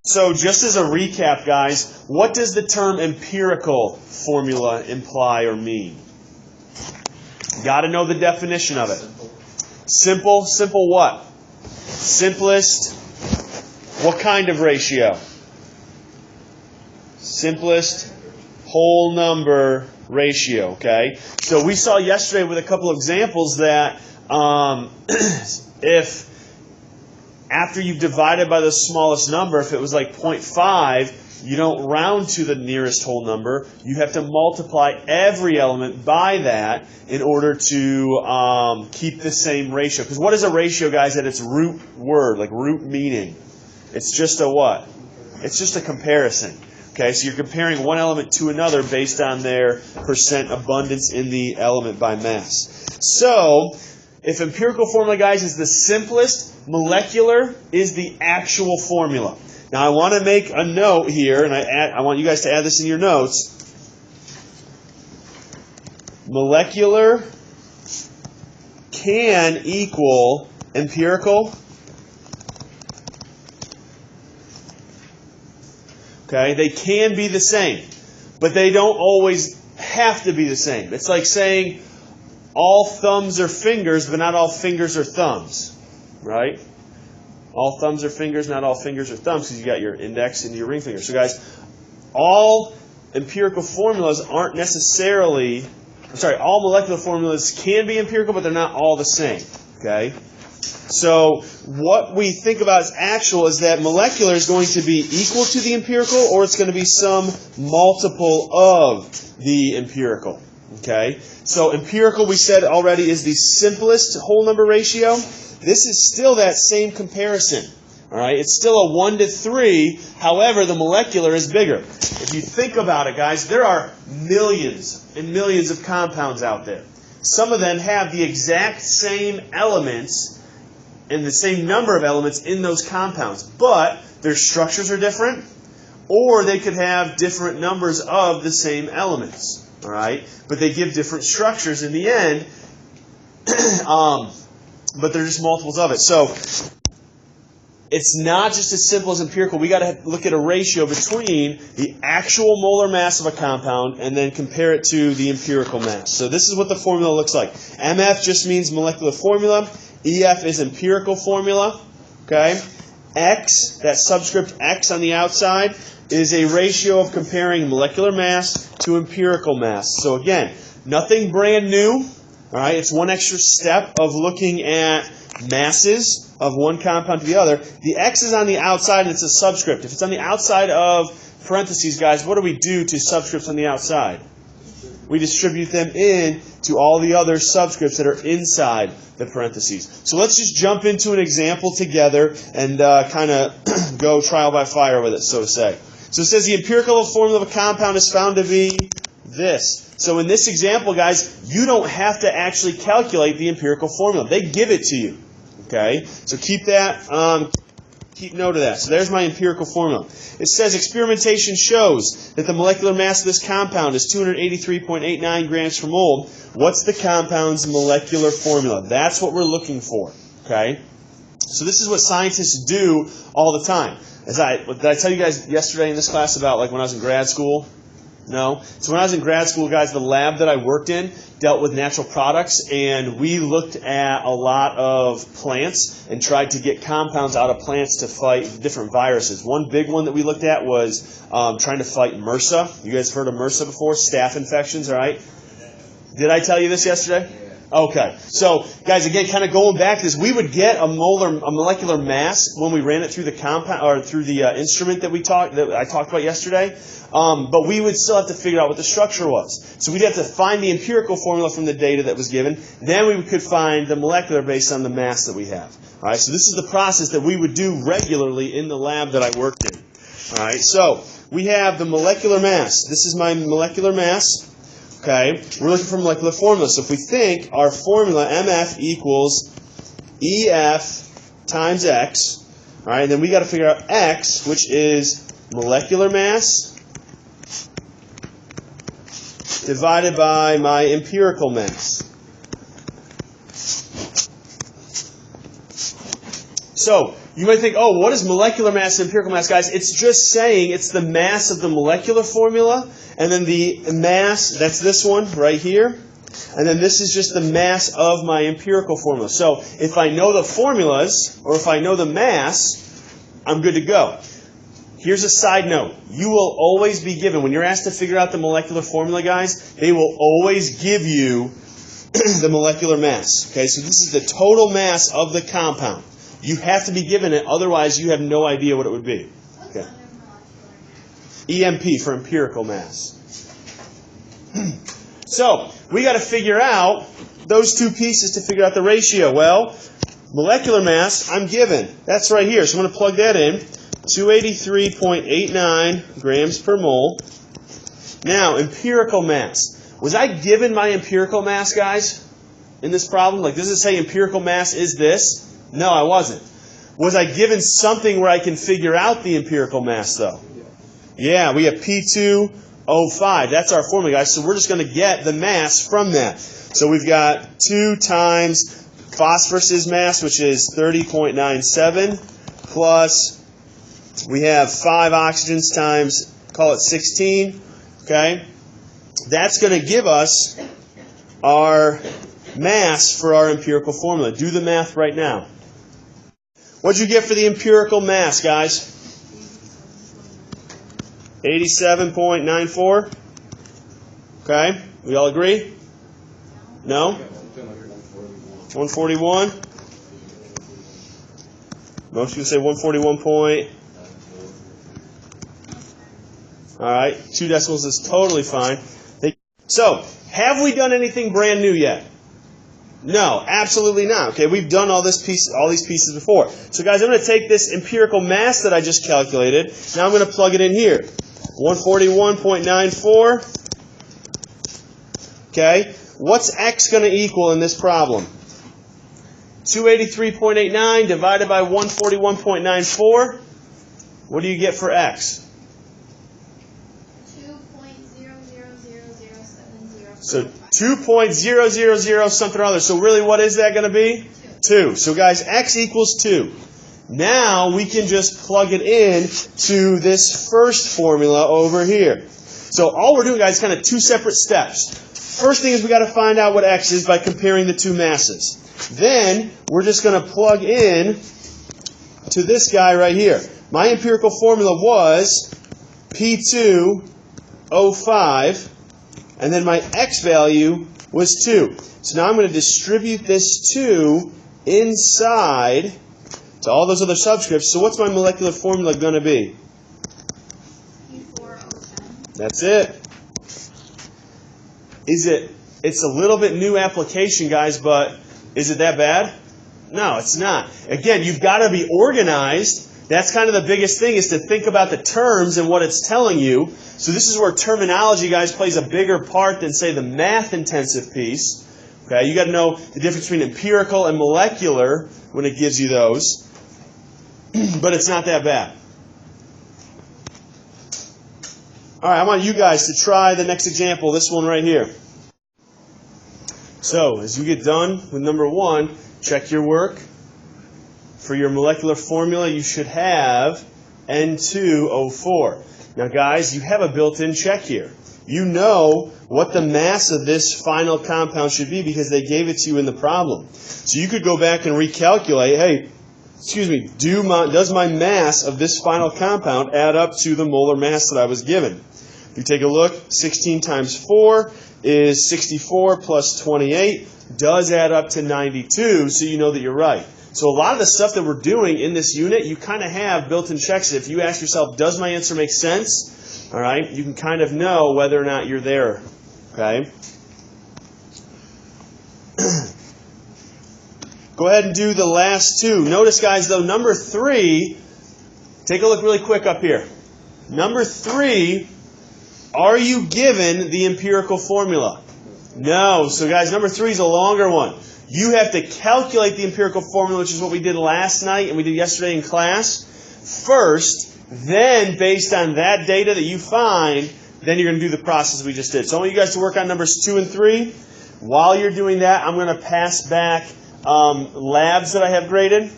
So just as a recap, guys, what does the term empirical formula imply or mean? Got to know the definition of it. Simple. Simple what? Simplest. What kind of ratio? Simplest whole number ratio, okay? So we saw yesterday with a couple of examples that if after you've divided by the smallest number, if it was like 0.5, you don't round to the nearest whole number. You have to multiply every element by that in order to keep the same ratio. Because what is a ratio, guys, at its root word, like root meaning? It's just a what? It's just a comparison. Okay, so you're comparing one element to another based on their percent abundance in the element by mass. So, if empirical formula, guys, is the simplest, molecular is the actual formula. Now, I want to make a note here, and I want you guys to add this in your notes. Molecular can equal empirical. Okay, they can be the same, but they don't always have to be the same. It's like saying all thumbs are fingers, but not all fingers are thumbs, right? All thumbs are fingers, not all fingers are thumbs, because you got your index and your ring finger. So guys, all empirical formulas aren't necessarily, all molecular formulas can be empirical, but they're not all the same, okay? So what we think about as actual is that molecular is going to be equal to the empirical, or it's going to be some multiple of the empirical. Okay? So empirical, we said already, is the simplest whole number ratio. This is still that same comparison. All right? It's still a 1 to 3. However, the molecular is bigger. If you think about it, guys, there are millions and millions of compounds out there. Some of them have the exact same elements and the same number of elements in those compounds, but their structures are different, or they could have different numbers of the same elements. All right, but they give different structures in the end, but they're just multiples of it. So it's not just as simple as empirical. We got to look at a ratio between the actual molar mass of a compound and then compare it to the empirical mass. So this is what the formula looks like. MF just means molecular formula. EF is empirical formula, okay? X, that subscript X on the outside, is a ratio of comparing molecular mass to empirical mass. So again, nothing brand new, all right? It's one extra step of looking at masses of one compound to the other. The X is on the outside and it's a subscript. If it's on the outside of parentheses, guys, what do we do to subscripts on the outside? We distribute them in to all the other subscripts that are inside the parentheses. So let's just jump into an example together and kind of go trial by fire with it, so to say. So it says the empirical formula of a compound is found to be this. So in this example, guys, you don't have to actually calculate the empirical formula. They give it to you. Okay? So keep that. Keep note of that. So there's my empirical formula. It says experimentation shows that the molecular mass of this compound is 283.89 grams per mole. What's the compound's molecular formula? That's what we're looking for. Okay? So this is what scientists do all the time. Did I tell you guys yesterday in this class about like when I was in grad school? No? So when I was in grad school, guys, the lab that I worked in dealt with natural products, and we looked at a lot of plants and tried to get compounds out of plants to fight different viruses. One big one that we looked at was trying to fight MRSA. You guys have heard of MRSA before? Staph infections, all right? Did I tell you this yesterday? Okay. So, guys, again, kind of going back to this, we would get a molecular mass when we ran it through the compound or through the instrument that I talked about yesterday. But we would still have to figure out what the structure was. So we'd have to find the empirical formula from the data that was given. Then we could find the molecular based on the mass that we have. All right. So this is the process that we would do regularly in the lab that I worked in. All right. So we have the molecular mass. This is my molecular mass. Okay, we're looking for molecular formula. So if we think our formula, MF equals EF times X, all right, then we got to figure out X, which is molecular mass divided by my empirical mass. So You might think, oh, what is molecular mass and empirical mass, guys? It's just saying it's the mass of the molecular formula, and then the mass, that's this one right here, and then this is just the mass of my empirical formula. So if I know the formulas, or if I know the mass, I'm good to go. Here's a side note. You will always be given, when you're asked to figure out the molecular formula, guys, they will always give you the molecular mass. Okay, so this is the total mass of the compound. You have to be given it, otherwise you have no idea what it would be. Okay. EMP for empirical mass. So, we got to figure out those two pieces to figure out the ratio. Well, molecular mass, I'm given. That's right here. So I'm going to plug that in. 283.89 grams per mole. Now, empirical mass. Was I given my empirical mass, guys, in this problem? Like, does it say empirical mass is this? No, I wasn't. Was I given something where I can figure out the empirical mass, though? Yeah, we have P2O5. That's our formula, guys. So we're just going to get the mass from that. So we've got 2 times phosphorus's mass, which is 30.97, plus we have 5 oxygens times, call it 16, okay? That's going to give us our mass for our empirical formula. Do the math right now. What'd you get for the empirical mass, guys? 87.94? Okay, we all agree? No? 141? Most people say 141 point. All right, 2 decimals is totally fine. So, have we done anything brand new yet? No, absolutely not. Okay, we've done all these pieces before. So, guys, I'm going to take this empirical mass that I just calculated. Now I'm going to plug it in here. 141.94. Okay, what's x going to equal in this problem? 283.89 divided by 141.94. What do you get for x? So 2.000 something or other. So really, what is that going to be? 2. So guys, x equals 2. Now we can just plug it in to this first formula over here. So all we're doing, guys, is kind of 2 separate steps. First thing is we got to find out what x is by comparing the 2 masses. Then we're just going to plug in to this guy right here. My empirical formula was P2O5. And then my x value was 2. So now I'm going to distribute this 2 inside to all those other subscripts. So what's my molecular formula going to be? P4O10. That's it. It's a little bit new application, guys, but is it that bad? No, it's not. Again, you've got to be organized. That's kind of the biggest thing, is to think about the terms and what it's telling you. So this is where terminology, guys, plays a bigger part than, say, the math-intensive piece. Okay, you got to know the difference between empirical and molecular when it gives you those. But it's not that bad. All right, I want you guys to try the next example, this one right here. So as you get done with number 1, check your work. For your molecular formula, you should have N2O4. Now, guys, you have a built-in check here. You know what the mass of this final compound should be because they gave it to you in the problem. So you could go back and recalculate, hey, does my mass of this final compound add up to the molar mass that I was given? If you take a look, 16 times 4 is 64 plus 28 does add up to 92, so you know that you're right. So a lot of the stuff that we're doing in this unit, you kind of have built-in checks. If you ask yourself, does my answer make sense? All right, you can kind of know whether or not you're there. Okay. Go ahead and do the last 2. Notice, guys, though, number 3, take a look really quick up here. Number 3, are you given the empirical formula? No. So, guys, number 3 is a longer one. You have to calculate the empirical formula, which is what we did last night and we did yesterday in class, first. Then, based on that data that you find, then you're going to do the process we just did. So I want you guys to work on numbers 2 and 3. While you're doing that, I'm going to pass back labs that I have graded.